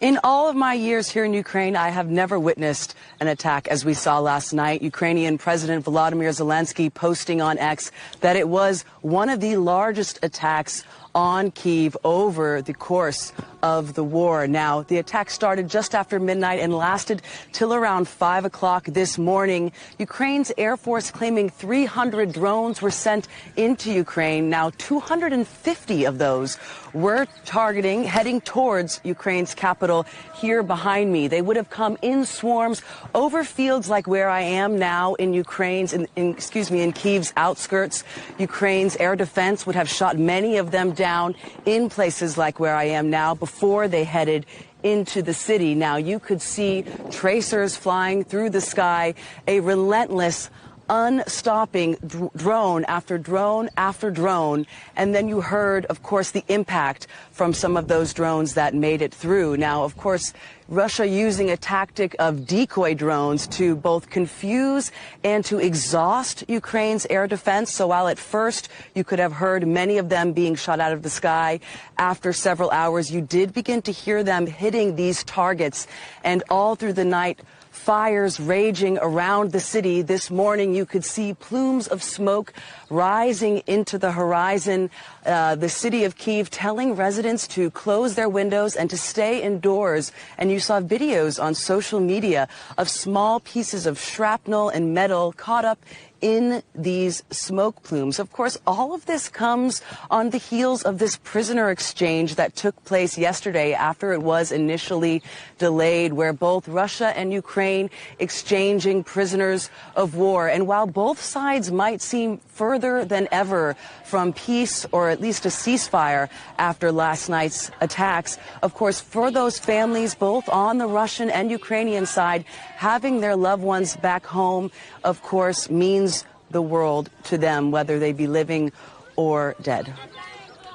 In all of my years here in Ukraine, I have never witnessed an attack as we saw last night. Ukrainian President Volodymyr Zelensky posting on X that it was one of the largest attacks on Kyiv over the course of the war. Now, the attack started just after midnight and lasted till around 5 o'clock this morning. Ukraine's Air Force claiming 300 drones were sent into Ukraine. Now, 250 of those were heading towards Ukraine's capital here behind me. They would have come in swarms over fields like where I am now in in Kyiv's outskirts. Ukraine's air defense would have shot many of them down in places like where I am now before they headed into the city. Now, you could see tracers flying through the sky, a relentless, unstopping drone after drone after drone. And then you heard, of course, the impact from some of those drones that made it through. Now, of course, Russia using a tactic of decoy drones to both confuse and to exhaust Ukraine's air defense. So while at first you could have heard many of them being shot out of the sky, after several hours you did begin to hear them hitting these targets. And all through the night, fires raging around the city. This morning, you could see plumes of smoke rising into the horizon. The city of Kyiv telling residents to close their windows and to stay indoors. And you saw videos on social media of small pieces of shrapnel and metal caught up in these smoke plumes. Of course, all of this comes on the heels of this prisoner exchange that took place yesterday after it was initially delayed, where both Russia and Ukraine exchanging prisoners of war. And while both sides might seem further than ever from peace, or at least a ceasefire after last night's attacks, of course, for those families, both on the Russian and Ukrainian side, having their loved ones back home, of course, means the world to them, whether they be living or dead.